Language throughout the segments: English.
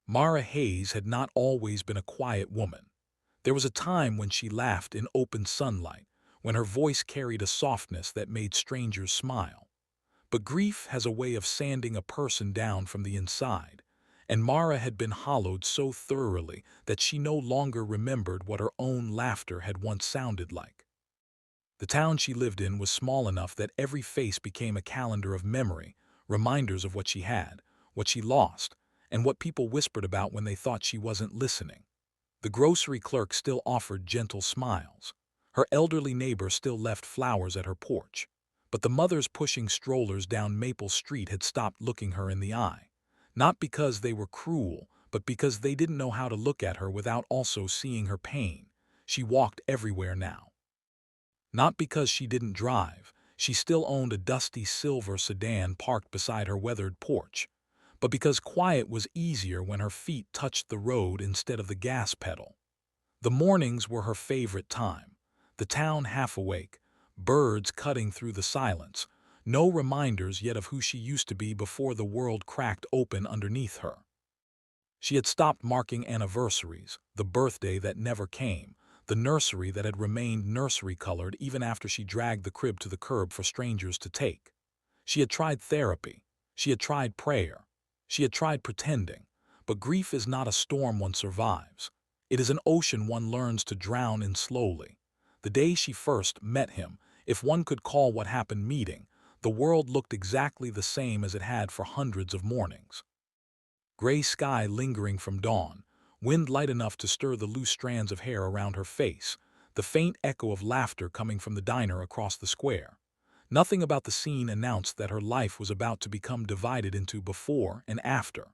Mara Hayes had not always been a quiet woman. There was a time when she laughed in open sunlight, when her voice carried a softness that made strangers smile. But grief has a way of sanding a person down from the inside, and Mara had been hollowed so thoroughly that she no longer remembered what her own laughter had once sounded like. The town she lived in was small enough that every face became a calendar of memory, reminders of what she had, what she lost, and what people whispered about when they thought she wasn't listening. The grocery clerk still offered gentle smiles. Her elderly neighbor still left flowers at her porch. But the mothers pushing strollers down Maple Street had stopped looking her in the eye. Not because they were cruel, but because they didn't know how to look at her without also seeing her pain. She walked everywhere now. Not because she didn't drive, she still owned a dusty silver sedan parked beside her weathered porch, but because quiet was easier when her feet touched the road instead of the gas pedal. The mornings were her favorite time, the town half awake, birds cutting through the silence, no reminders yet of who she used to be before the world cracked open underneath her. She had stopped marking anniversaries, the birthday that never came, the nursery that had remained nursery-colored even after she dragged the crib to the curb for strangers to take. She had tried therapy. She had tried prayer. She had tried pretending. But grief is not a storm one survives. It is an ocean one learns to drown in slowly. The day she first met him, if one could call what happened meeting, the world looked exactly the same as it had for hundreds of mornings. Gray sky lingering from dawn, wind light enough to stir the loose strands of hair around her face, the faint echo of laughter coming from the diner across the square. Nothing about the scene announced that her life was about to become divided into before and after.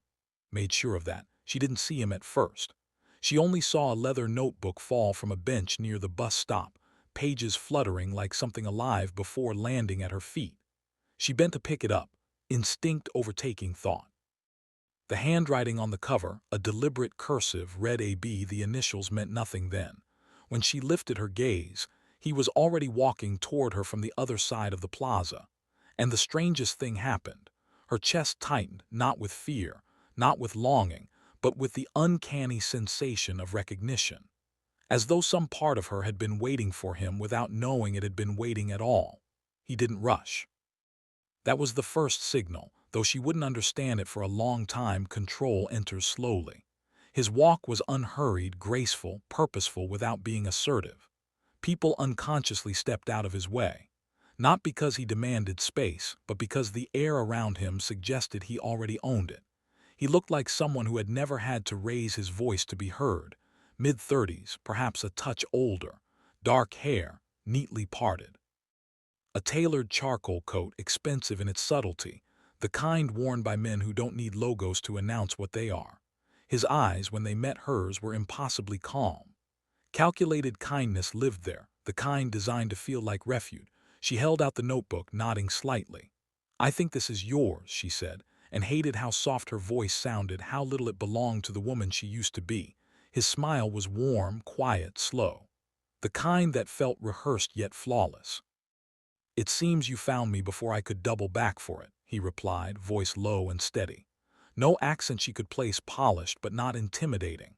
Made sure of that, she didn't see him at first. She only saw a leather notebook fall from a bench near the bus stop, pages fluttering like something alive before landing at her feet. She bent to pick it up, instinct overtaking thought. The handwriting on the cover, a deliberate cursive, read AB. The initials meant nothing then. When she lifted her gaze, he was already walking toward her from the other side of the plaza. And the strangest thing happened. Her chest tightened, not with fear, not with longing, but with the uncanny sensation of recognition. As though some part of her had been waiting for him without knowing it had been waiting at all. He didn't rush. That was the first signal. Though she wouldn't understand it for a long time, control enters slowly. His walk was unhurried, graceful, purposeful without being assertive. People unconsciously stepped out of his way. Not because he demanded space, but because the air around him suggested he already owned it. He looked like someone who had never had to raise his voice to be heard. Mid-30s, perhaps a touch older. Dark hair, neatly parted. A tailored charcoal coat, expensive in its subtlety, the kind worn by men who don't need logos to announce what they are. His eyes, when they met hers, were impossibly calm. Calculated kindness lived there, the kind designed to feel like refuge. She held out the notebook, nodding slightly. "I think this is yours," she said, and hated how soft her voice sounded, how little it belonged to the woman she used to be. His smile was warm, quiet, slow. The kind that felt rehearsed yet flawless. "It seems you found me before I could double back for it," he replied, voice low and steady. No accent she could place, polished but not intimidating.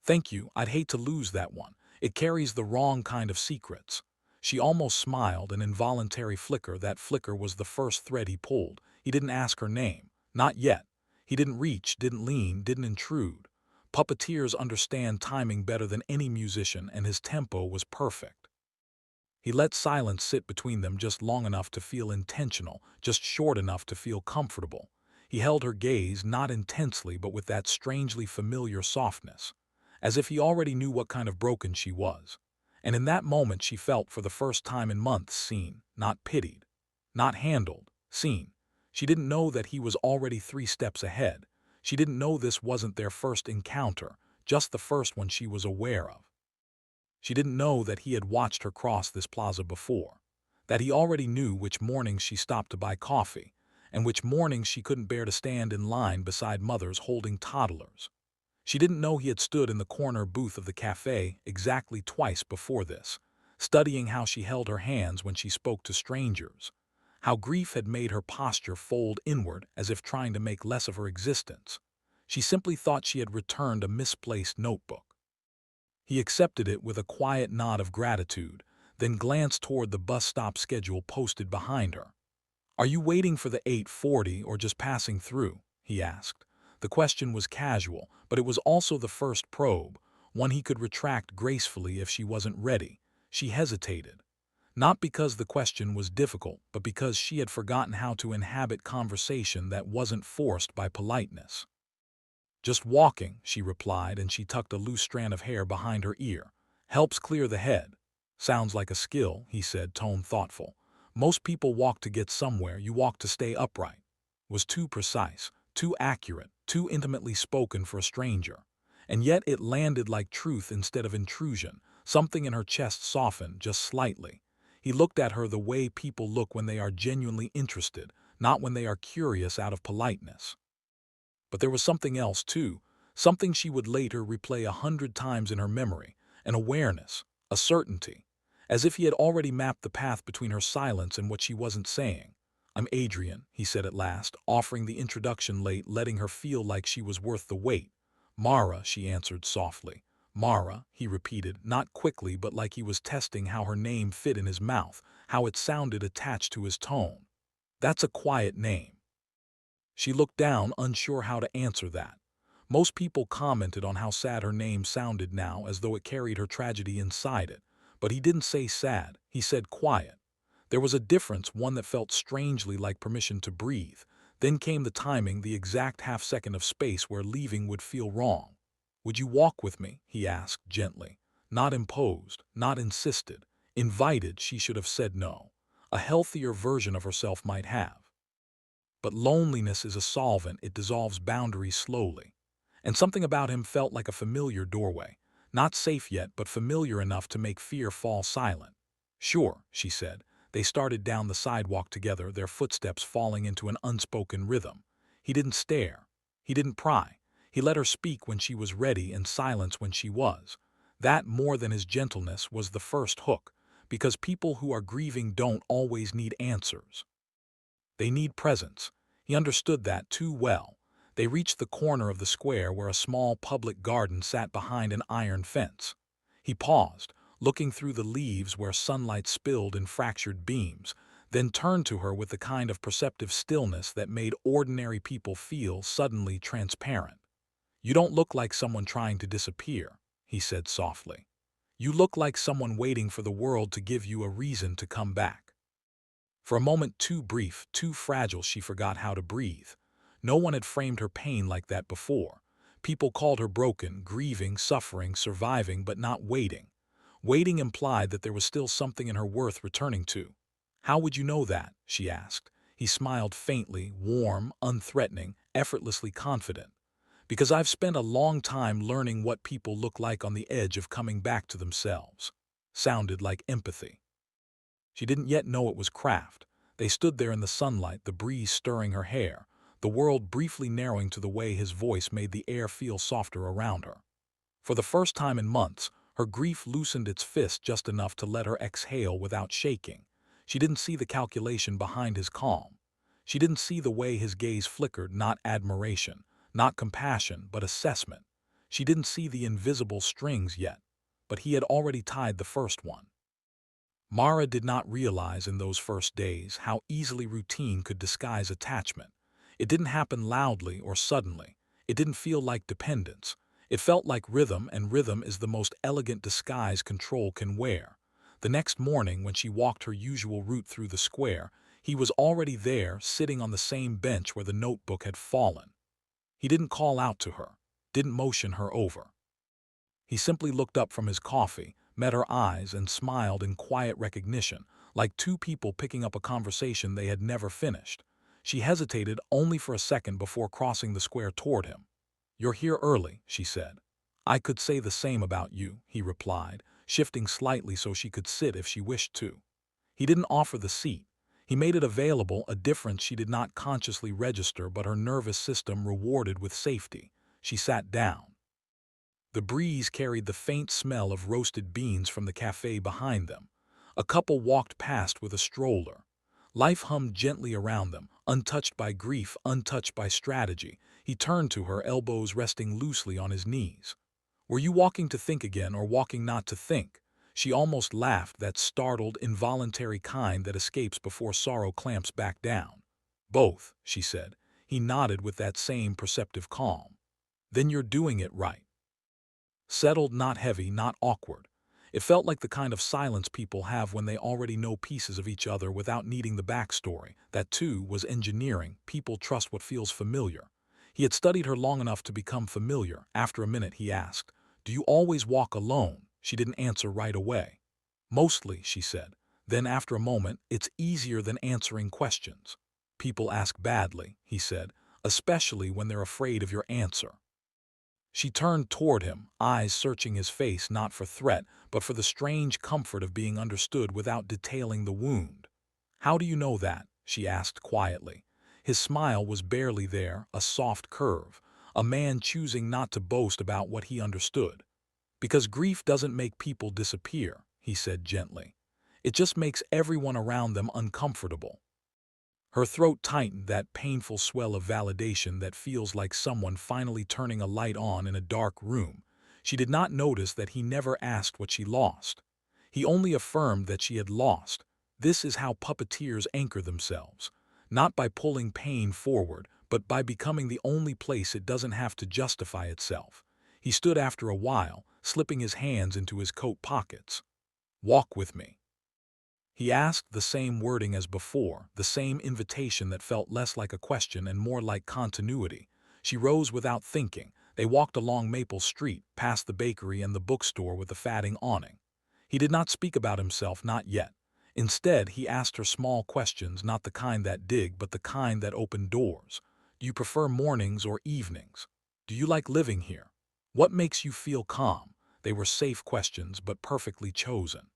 "Thank you, I'd hate to lose that one. It carries the wrong kind of secrets." She almost smiled, an involuntary flicker. That flicker was the first thread he pulled. He didn't ask her name. Not yet. He didn't reach, didn't lean, didn't intrude. Puppeteers understand timing better than any musician, and his tempo was perfect. He let silence sit between them just long enough to feel intentional, just short enough to feel comfortable. He held her gaze, not intensely but with that strangely familiar softness, as if he already knew what kind of broken she was. And in that moment she felt, for the first time in months, seen, not pitied, not handled, seen. She didn't know that he was already 3 steps ahead. She didn't know this wasn't their first encounter, just the first one she was aware of. She didn't know that he had watched her cross this plaza before, that he already knew which mornings she stopped to buy coffee, and which mornings she couldn't bear to stand in line beside mothers holding toddlers. She didn't know he had stood in the corner booth of the cafe exactly twice before this, studying how she held her hands when she spoke to strangers, how grief had made her posture fold inward as if trying to make less of her existence. She simply thought she had returned a misplaced notebook. He accepted it with a quiet nod of gratitude, then glanced toward the bus stop schedule posted behind her. "Are you waiting for the 8:40 or just passing through?" he asked. The question was casual, but it was also the first probe, one he could retract gracefully if she wasn't ready. She hesitated. Not because the question was difficult, but because she had forgotten how to inhabit conversation that wasn't forced by politeness. "Just walking," she replied, and she tucked a loose strand of hair behind her ear. "Helps clear the head." "Sounds like a skill," he said, tone thoughtful. "Most people walk to get somewhere, you walk to stay upright." Was too precise, too accurate, too intimately spoken for a stranger. And yet it landed like truth instead of intrusion. Something in her chest softened, just slightly. He looked at her the way people look when they are genuinely interested, not when they are curious out of politeness. But there was something else, too, something she would later replay 100 times in her memory, an awareness, a certainty, as if he had already mapped the path between her silence and what she wasn't saying. "I'm Adrian," he said at last, offering the introduction late, letting her feel like she was worth the wait. "Mara," she answered softly. "Mara," he repeated, not quickly but like he was testing how her name fit in his mouth, how it sounded attached to his tone. "That's a quiet name." She looked down, unsure how to answer that. Most people commented on how sad her name sounded now, as though it carried her tragedy inside it. But he didn't say sad, he said quiet. There was a difference, one that felt strangely like permission to breathe. Then came the timing, the exact half-second of space where leaving would feel wrong. "Would you walk with me?" he asked gently. Not imposed, not insisted. Invited, she should have said no. A healthier version of herself might have. But loneliness is a solvent, it dissolves boundaries slowly. And something about him felt like a familiar doorway. Not safe yet, but familiar enough to make fear fall silent. "Sure," she said. They started down the sidewalk together, their footsteps falling into an unspoken rhythm. He didn't stare. He didn't pry. He let her speak when she was ready and silence when she was. That, more than his gentleness, was the first hook, because people who are grieving don't always need answers. They need presence. He understood that too well. They reached the corner of the square where a small public garden sat behind an iron fence. He paused, looking through the leaves where sunlight spilled in fractured beams, then turned to her with the kind of perceptive stillness that made ordinary people feel suddenly transparent. "You don't look like someone trying to disappear," he said softly. "You look like someone waiting for the world to give you a reason to come back." For a moment too brief, too fragile, she forgot how to breathe. No one had framed her pain like that before. People called her broken, grieving, suffering, surviving, but not waiting. Waiting implied that there was still something in her worth returning to. "How would you know that?" she asked. He smiled faintly, warm, unthreatening, effortlessly confident. "Because I've spent a long time learning what people look like on the edge of coming back to themselves." Sounded like empathy. She didn't yet know it was craft. They stood there in the sunlight, the breeze stirring her hair, the world briefly narrowing to the way his voice made the air feel softer around her. For the first time in months, her grief loosened its fist just enough to let her exhale without shaking. She didn't see the calculation behind his calm. She didn't see the way his gaze flickered, not admiration, not compassion, but assessment. She didn't see the invisible strings yet, but he had already tied the first one. Mara did not realize in those first days how easily routine could disguise attachment. It didn't happen loudly or suddenly. It didn't feel like dependence. It felt like rhythm, and rhythm is the most elegant disguise control can wear. The next morning, when she walked her usual route through the square, he was already there, sitting on the same bench where the notebook had fallen. He didn't call out to her, didn't motion her over. He simply looked up from his coffee, met her eyes, and smiled in quiet recognition, like two people picking up a conversation they had never finished. She hesitated only for a second before crossing the square toward him. "You're here early," she said. "I could say the same about you," he replied, shifting slightly so she could sit if she wished to. He didn't offer the seat. He made it available, a difference she did not consciously register, but her nervous system rewarded with safety. She sat down. The breeze carried the faint smell of roasted beans from the cafe behind them. A couple walked past with a stroller. Life hummed gently around them, untouched by grief, untouched by strategy. He turned to her, elbows resting loosely on his knees. "Were you walking to think again or walking not to think?" She almost laughed, that startled, involuntary kind that escapes before sorrow clamps back down. "Both," she said. He nodded with that same perceptive calm. "Then you're doing it right." Settled, not heavy, not awkward. It felt like the kind of silence people have when they already know pieces of each other without needing the backstory. That, too, was engineering. People trust what feels familiar. He had studied her long enough to become familiar. After a minute, he asked, "Do you always walk alone?" She didn't answer right away. "Mostly," she said. Then, after a moment, "It's easier than answering questions." "People ask badly," he said, "especially when they're afraid of your answer." She turned toward him, eyes searching his face not for threat, but for the strange comfort of being understood without detailing the wound. "How do you know that?" she asked quietly. His smile was barely there, a soft curve, a man choosing not to boast about what he understood. "Because grief doesn't make people disappear," he said gently. "It just makes everyone around them uncomfortable." Her throat tightened, that painful swell of validation that feels like someone finally turning a light on in a dark room. She did not notice that he never asked what she lost. He only affirmed that she had lost. This is how puppeteers anchor themselves. Not by pulling pain forward, but by becoming the only place it doesn't have to justify itself. He stood after a while, slipping his hands into his coat pockets. "Walk with me." He asked, the same wording as before, the same invitation that felt less like a question and more like continuity. She rose without thinking. They walked along Maple Street, past the bakery and the bookstore with the fatting awning. He did not speak about himself, not yet. Instead, he asked her small questions, not the kind that dig, but the kind that open doors. "Do you prefer mornings or evenings? Do you like living here? What makes you feel calm?" They were safe questions, but perfectly chosen.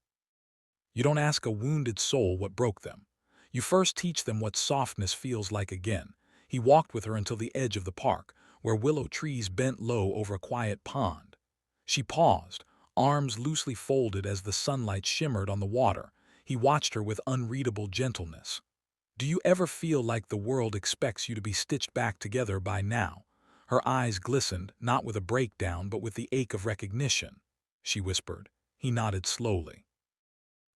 You don't ask a wounded soul what broke them. You first teach them what softness feels like again. He walked with her until the edge of the park, where willow trees bent low over a quiet pond. She paused, arms loosely folded as the sunlight shimmered on the water. He watched her with unreadable gentleness. "Do you ever feel like the world expects you to be stitched back together by now?" Her eyes glistened, not with a breakdown, but with the ache of recognition. She whispered. He nodded slowly.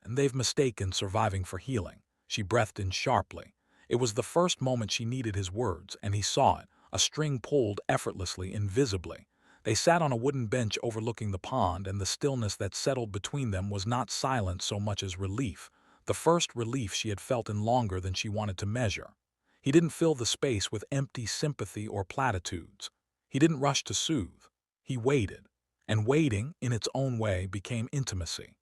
"And they've mistaken surviving for healing." She breathed in sharply. It was the first moment she needed his words, and he saw it, a string pulled effortlessly, invisibly. They sat on a wooden bench overlooking the pond, and the stillness that settled between them was not silence so much as relief, the first relief she had felt in longer than she wanted to measure. He didn't fill the space with empty sympathy or platitudes. He didn't rush to soothe. He waited, and waiting, in its own way, became intimacy.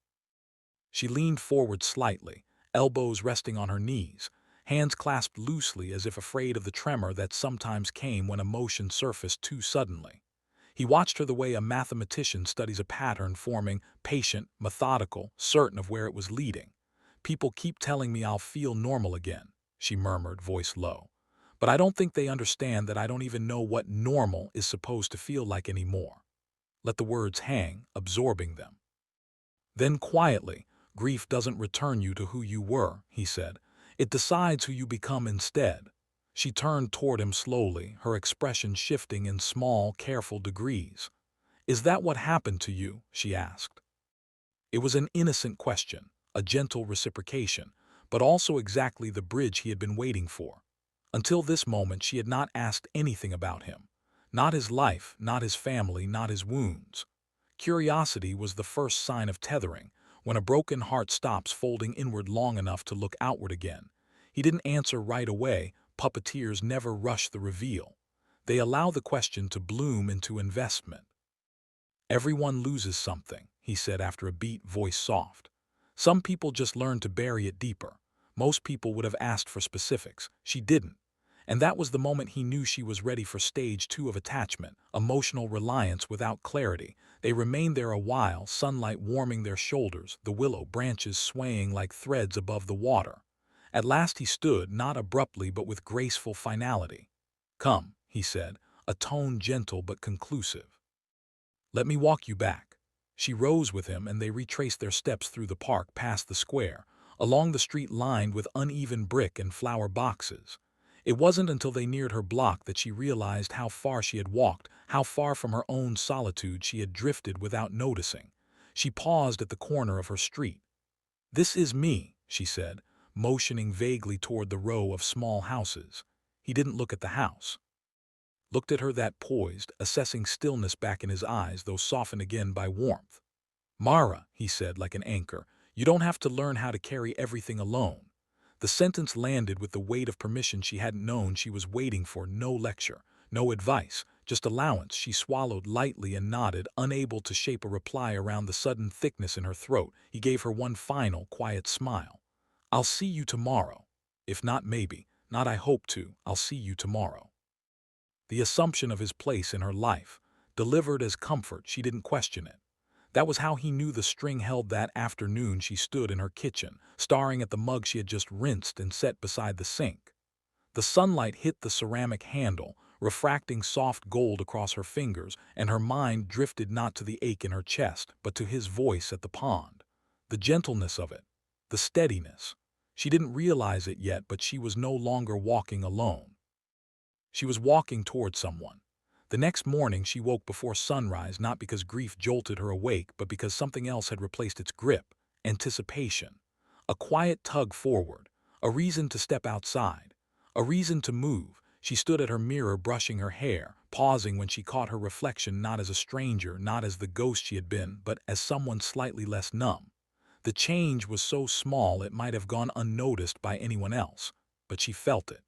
She leaned forward slightly, elbows resting on her knees, hands clasped loosely as if afraid of the tremor that sometimes came when emotion surfaced too suddenly. He watched her the way a mathematician studies a pattern forming, patient, methodical, certain of where it was leading. "People keep telling me I'll feel normal again," she murmured, voice low. "But I don't think they understand that I don't even know what normal is supposed to feel like anymore." Let the words hang, absorbing them. Then quietly, "Grief doesn't return you to who you were," he said. "It decides who you become instead." She turned toward him slowly, her expression shifting in small, careful degrees. "Is that what happened to you?" she asked. It was an innocent question, a gentle reciprocation, but also exactly the bridge he had been waiting for. Until this moment, she had not asked anything about him. Not his life, not his family, not his wounds. Curiosity was the first sign of tethering, when a broken heart stops folding inward long enough to look outward again. He didn't answer right away. Puppeteers never rush the reveal. They allow the question to bloom into investment. "Everyone loses something," he said after a beat, voice soft. "Some people just learn to bury it deeper. Most people would have asked for specifics. She didn't. And that was the moment he knew she was ready for stage 2 of attachment, emotional reliance without clarity. They remained there a while, sunlight warming their shoulders, the willow branches swaying like threads above the water. At last he stood, not abruptly but with graceful finality. "Come," he said, a tone gentle but conclusive. "Let me walk you back." She rose with him, and they retraced their steps through the park, past the square, along the street lined with uneven brick and flower boxes. It wasn't until they neared her block that she realized how far she had walked, how far from her own solitude she had drifted without noticing. She paused at the corner of her street. "This is me," she said, motioning vaguely toward the row of small houses. He didn't look at the house. Looked at her that poised, assessing stillness back in his eyes, though softened again by warmth. "Mara," he said like an anchor, "you don't have to learn how to carry everything alone." The sentence landed with the weight of permission she hadn't known she was waiting for. No lecture, no advice, just allowance. She swallowed lightly and nodded, unable to shape a reply around the sudden thickness in her throat. He gave her one final, quiet smile. "I'll see you tomorrow. If not, maybe. Not I hope to. I'll see you tomorrow." The assumption of his place in her life, delivered as comfort, she didn't question it. That was how he knew the string held that afternoon she stood in her kitchen, staring at the mug she had just rinsed and set beside the sink. The sunlight hit the ceramic handle, refracting soft gold across her fingers, and her mind drifted not to the ache in her chest, but to his voice at the pond. The gentleness of it, the steadiness. She didn't realize it yet, but she was no longer walking alone. She was walking toward someone. The next morning she woke before sunrise, not because grief jolted her awake, but because something else had replaced its grip: anticipation. A quiet tug forward, a reason to step outside, a reason to move. She stood at her mirror brushing her hair, pausing when she caught her reflection, not as a stranger, not as the ghost she had been, but as someone slightly less numb. The change was so small it might have gone unnoticed by anyone else, but she felt it.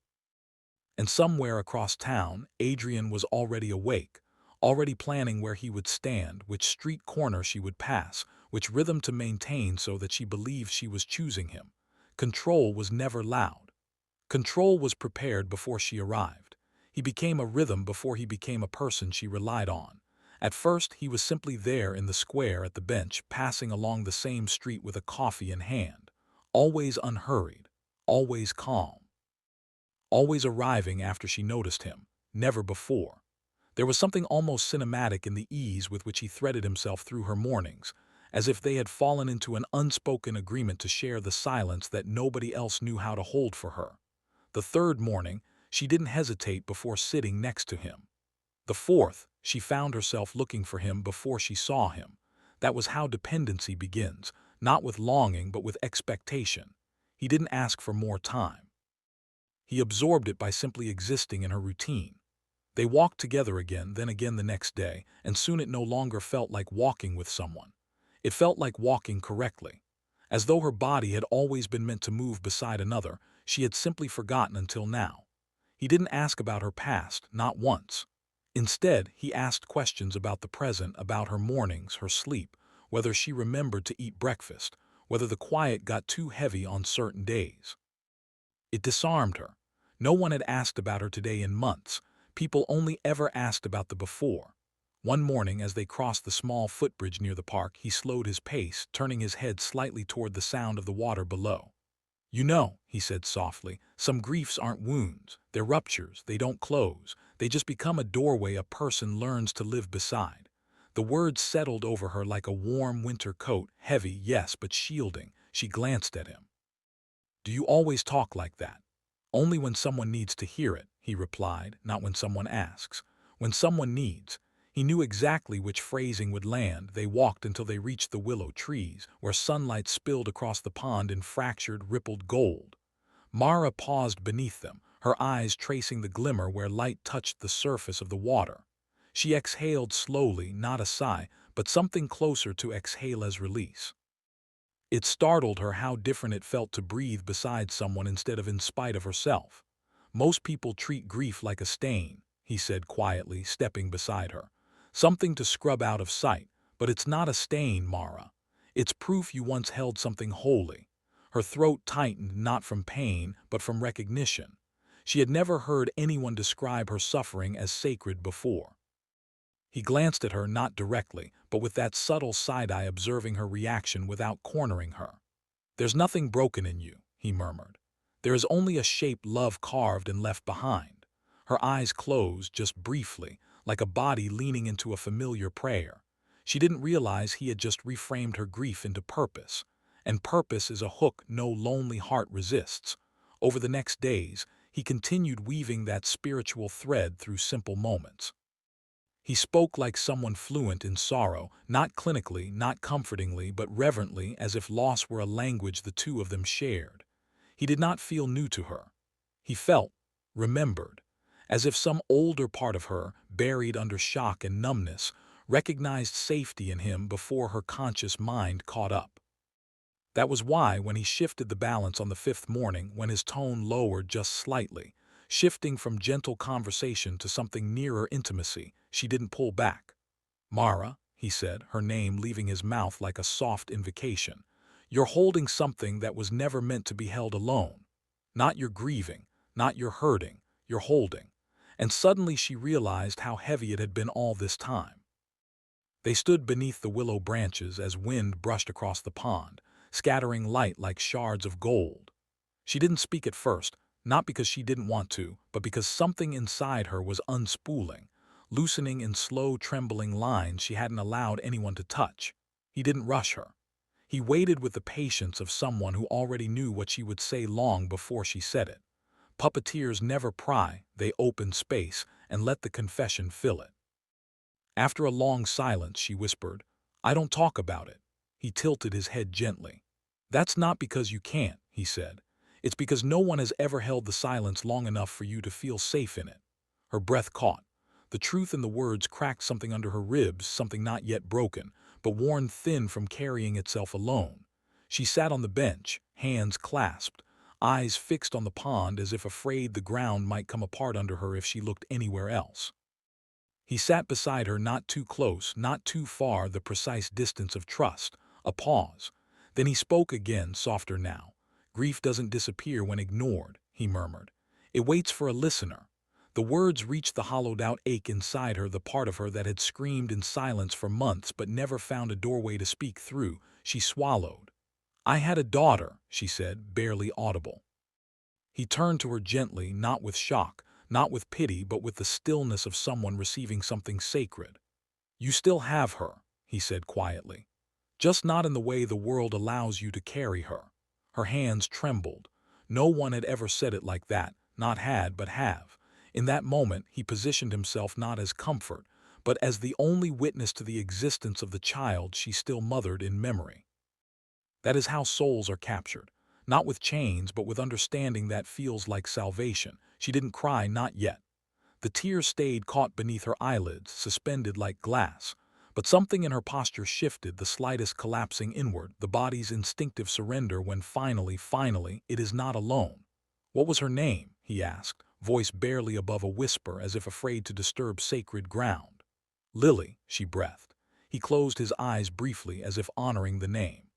And somewhere across town, Adrian was already awake, already planning where he would stand, which street corner she would pass, which rhythm to maintain so that she believed she was choosing him. Control was never loud. Control was prepared before she arrived. He became a rhythm before he became a person she relied on. At first, he was simply there in the square at the bench, passing along the same street with a coffee in hand. Always unhurried, always calm. Always arriving after she noticed him, never before. There was something almost cinematic in the ease with which he threaded himself through her mornings, as if they had fallen into an unspoken agreement to share the silence that nobody else knew how to hold for her. The third morning, she didn't hesitate before sitting next to him. The fourth, she found herself looking for him before she saw him. That was how dependency begins, not with longing but with expectation. He didn't ask for more time. He absorbed it by simply existing in her routine. They walked together again, then again the next day, and soon it no longer felt like walking with someone. It felt like walking correctly. As though her body had always been meant to move beside another, she had simply forgotten until now. He didn't ask about her past, not once. Instead, he asked questions about the present, about her mornings, her sleep, whether she remembered to eat breakfast, whether the quiet got too heavy on certain days. It disarmed her. No one had asked about her today in months. People only ever asked about the before. One morning, as they crossed the small footbridge near the park, he slowed his pace, turning his head slightly toward the sound of the water below. "You know," he said softly, "some griefs aren't wounds. They're ruptures. They don't close. They just become a doorway a person learns to live beside." The words settled over her like a warm winter coat, heavy, yes, but shielding. She glanced at him. "Do you always talk like that?" "Only when someone needs to hear it," he replied, "not when someone asks. When someone needs." He knew exactly which phrasing would land. They walked until they reached the willow trees, where sunlight spilled across the pond in fractured, rippled gold. Mara paused beneath them, her eyes tracing the glimmer where light touched the surface of the water. She exhaled slowly, not a sigh, but something closer to exhale as release. It startled her how different it felt to breathe beside someone instead of in spite of herself. "Most people treat grief like a stain," he said quietly, stepping beside her. "Something to scrub out of sight, but it's not a stain, Mara. It's proof you once held something holy." Her throat tightened, not from pain, but from recognition. She had never heard anyone describe her suffering as sacred before. He glanced at her, not directly, but with that subtle side-eye, observing her reaction without cornering her. "There's nothing broken in you," he murmured. "There is only a shape love carved and left behind." Her eyes closed, just briefly, like a body leaning into a familiar prayer. She didn't realize he had just reframed her grief into purpose. And purpose is a hook no lonely heart resists. Over the next days, he continued weaving that spiritual thread through simple moments. He spoke like someone fluent in sorrow, not clinically, not comfortingly, but reverently, as if loss were a language the two of them shared. He did not feel new to her. He felt remembered, as if some older part of her, buried under shock and numbness, recognized safety in him before her conscious mind caught up. That was why, when he shifted the balance on the fifth morning, when his tone lowered just slightly, shifting from gentle conversation to something nearer intimacy, she didn't pull back. "Mara," he said, her name leaving his mouth like a soft invocation, "you're holding something that was never meant to be held alone. Not your grieving, not your hurting, you're holding." And suddenly she realized how heavy it had been all this time. They stood beneath the willow branches as wind brushed across the pond, scattering light like shards of gold. She didn't speak at first, not because she didn't want to, but because something inside her was unspooling, loosening in slow, trembling lines she hadn't allowed anyone to touch. He didn't rush her. He waited with the patience of someone who already knew what she would say long before she said it. Puppeteers never pry, they open space and let the confession fill it. After a long silence, she whispered, "I don't talk about it." He tilted his head gently. "That's not because you can't," he said. "It's because no one has ever held the silence long enough for you to feel safe in it." Her breath caught. The truth in the words cracked something under her ribs, something not yet broken, but worn thin from carrying itself alone. She sat on the bench, hands clasped, eyes fixed on the pond as if afraid the ground might come apart under her if she looked anywhere else. He sat beside her, not too close, not too far, the precise distance of trust. A pause. Then he spoke again, softer now. "Grief doesn't disappear when ignored," he murmured. "It waits for a listener." The words reached the hollowed-out ache inside her, the part of her that had screamed in silence for months but never found a doorway to speak through. She swallowed. "I had a daughter," she said, barely audible. He turned to her gently, not with shock, not with pity, but with the stillness of someone receiving something sacred. "You still have her," he said quietly. "Just not in the way the world allows you to carry her." Her hands trembled. No one had ever said it like that, not had, but have. In that moment, he positioned himself not as comfort, but as the only witness to the existence of the child she still mothered in memory. That is how souls are captured. Not with chains, but with understanding that feels like salvation. She didn't cry, not yet. The tears stayed caught beneath her eyelids, suspended like glass. But something in her posture shifted, the slightest collapsing inward, the body's instinctive surrender when finally, "It is not alone." "What was her name?" he asked, voice barely above a whisper, as if afraid to disturb sacred ground. "Lily," she breathed. He closed his eyes briefly, as if honoring the name.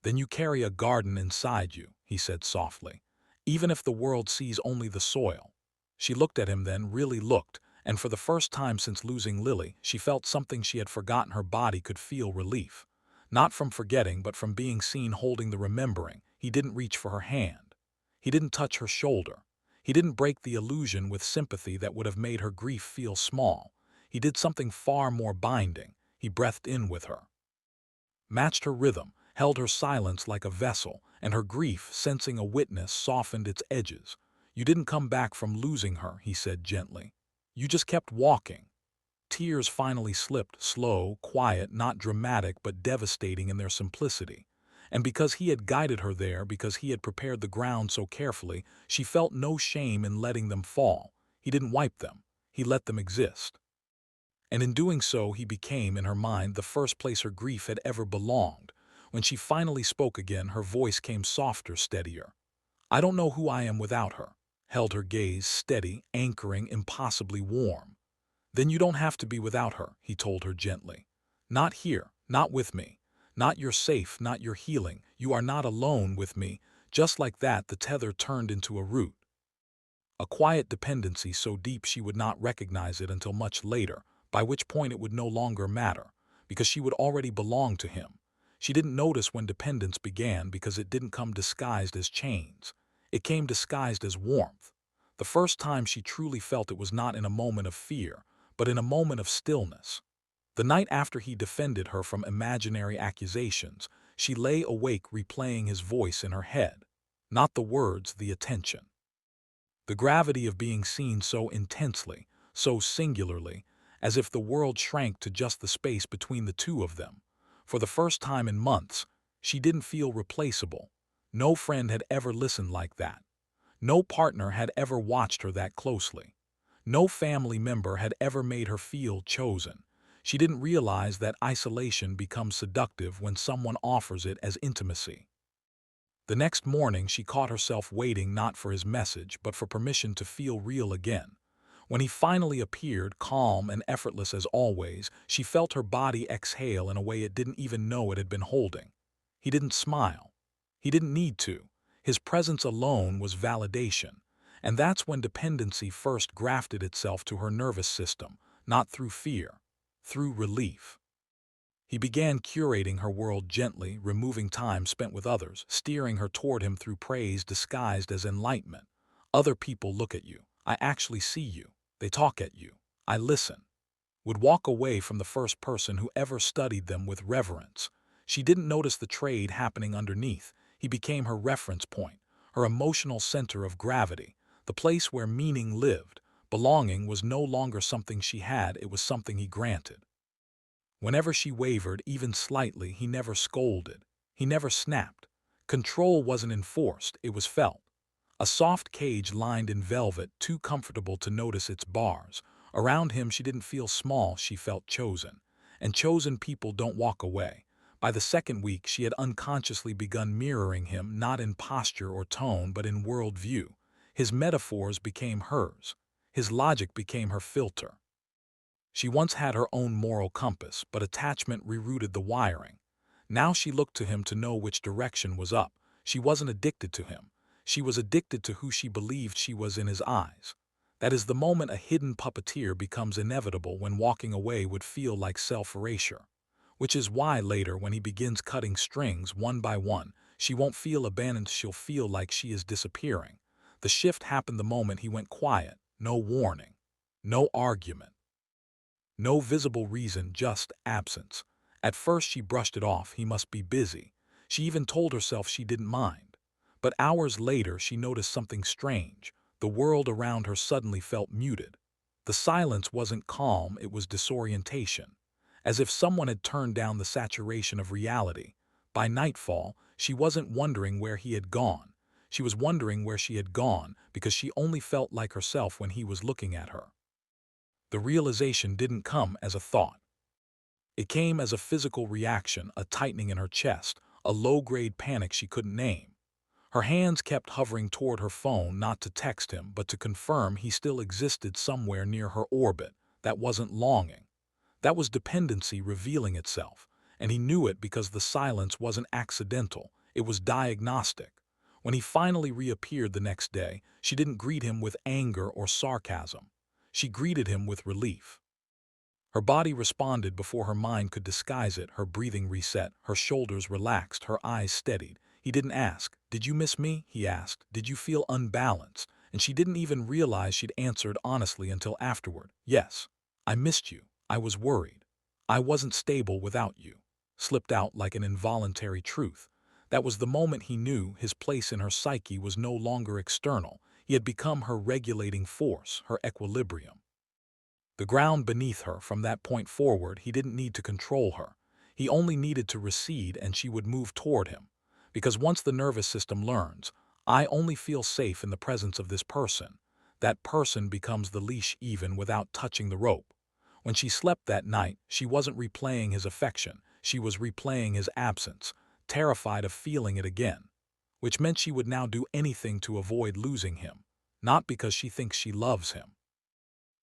"Then you carry a garden inside you," he said softly, "even if the world sees only the soil." She looked at him then, really looked, and for the first time since losing Lily, she felt something she had forgotten. Her body could feel relief. Not from forgetting, but from being seen holding the remembering. He didn't reach for her hand. He didn't touch her shoulder. He didn't break the illusion with sympathy that would have made her grief feel small. He did something far more binding. He breathed in with her, matched her rhythm, held her silence like a vessel, and her grief, sensing a witness, softened its edges. "You didn't come back from losing her," he said gently. "You just kept walking." Tears finally slipped, slow, quiet, not dramatic, but devastating in their simplicity. And because he had guided her there, because he had prepared the ground so carefully, she felt no shame in letting them fall. He didn't wipe them. He let them exist. And in doing so, he became, in her mind, the first place her grief had ever belonged. When she finally spoke again, her voice came softer, steadier. "I don't know who I am without her," held her gaze steady, anchoring, impossibly warm. "Then you don't have to be without her," he told her gently. "Not here, not with me. Not your safe, not your healing. You are not alone with me." Just like that, the tether turned into a root. A quiet dependency so deep she would not recognize it until much later, by which point it would no longer matter, because she would already belong to him. She didn't notice when dependence began because it didn't come disguised as chains. It came disguised as warmth. The first time she truly felt it was not in a moment of fear, but in a moment of stillness. The night after he defended her from imaginary accusations, she lay awake replaying his voice in her head. Not the words, the attention. The gravity of being seen so intensely, so singularly, as if the world shrank to just the space between the two of them. For the first time in months, she didn't feel replaceable. No friend had ever listened like that. No partner had ever watched her that closely. No family member had ever made her feel chosen. She didn't realize that isolation becomes seductive when someone offers it as intimacy. The next morning, she caught herself waiting not for his message, but for permission to feel real again. When he finally appeared, calm and effortless as always, she felt her body exhale in a way it didn't even know it had been holding. He didn't smile. He didn't need to. His presence alone was validation. And that's when dependency first grafted itself to her nervous system, not through fear, through relief. He began curating her world gently, removing time spent with others, steering her toward him through praise disguised as enlightenment. Other people look at you. I actually see you. They talk at you. I listen. Would walk away from the first person who ever studied them with reverence. She didn't notice the trade happening underneath. He became her reference point, her emotional center of gravity, the place where meaning lived. Belonging was no longer something she had, it was something he granted. Whenever she wavered, even slightly, he never scolded. He never snapped. Control wasn't enforced, it was felt. A soft cage lined in velvet, too comfortable to notice its bars. Around him she didn't feel small, she felt chosen. And chosen people don't walk away. By the second week she had unconsciously begun mirroring him, not in posture or tone, but in worldview. His metaphors became hers. His logic became her filter. She once had her own moral compass, but attachment rerouted the wiring. Now she looked to him to know which direction was up. She wasn't addicted to him. She was addicted to who she believed she was in his eyes. That is the moment a hidden puppeteer becomes inevitable, when walking away would feel like self-erasure. Which is why later, when he begins cutting strings one by one, she won't feel abandoned, she'll feel like she is disappearing. The shift happened the moment he went quiet. No warning. No argument. No visible reason, just absence. At first she brushed it off, he must be busy. She even told herself she didn't mind. But hours later she noticed something strange. The world around her suddenly felt muted. The silence wasn't calm, it was disorientation. As if someone had turned down the saturation of reality. By nightfall, she wasn't wondering where he had gone. She was wondering where she had gone, because she only felt like herself when he was looking at her. The realization didn't come as a thought. It came as a physical reaction, a tightening in her chest, a low-grade panic she couldn't name. Her hands kept hovering toward her phone, not to text him, but to confirm he still existed somewhere near her orbit. That wasn't longing. That was dependency revealing itself, and he knew it because the silence wasn't accidental, it was diagnostic. When he finally reappeared the next day, she didn't greet him with anger or sarcasm. She greeted him with relief. Her body responded before her mind could disguise it, her breathing reset, her shoulders relaxed, her eyes steadied. He didn't ask, "Did you miss me?" He asked, "Did you feel unbalanced?" And she didn't even realize she'd answered honestly until afterward. "Yes, I missed you. I was worried. I wasn't stable without you." Slipped out like an involuntary truth. That was the moment he knew his place in her psyche was no longer external. He had become her regulating force, her equilibrium. The ground beneath her. From that point forward, he didn't need to control her. He only needed to recede, and she would move toward him. Because once the nervous system learns, I only feel safe in the presence of this person, that person becomes the leash even without touching the rope. When she slept that night, she wasn't replaying his affection, she was replaying his absence, terrified of feeling it again. Which meant she would now do anything to avoid losing him, not because she thinks she loves him,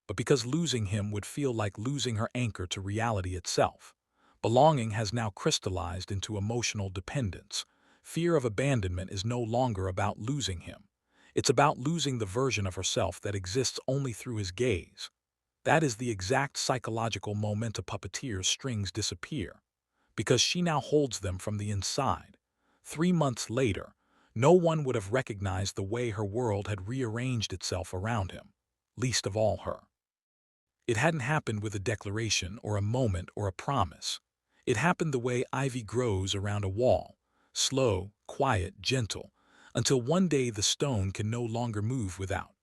but because losing him would feel like losing her anchor to reality itself. Belonging has now crystallized into emotional dependence. Fear of abandonment is no longer about losing him. It's about losing the version of herself that exists only through his gaze. That is the exact psychological moment a puppeteer's strings disappear, because she now holds them from the inside. 3 months later, no one would have recognized the way her world had rearranged itself around him, least of all her. It hadn't happened with a declaration or a moment or a promise. It happened the way ivy grows around a wall, slow, quiet, gentle, until one day the stone can no longer move without.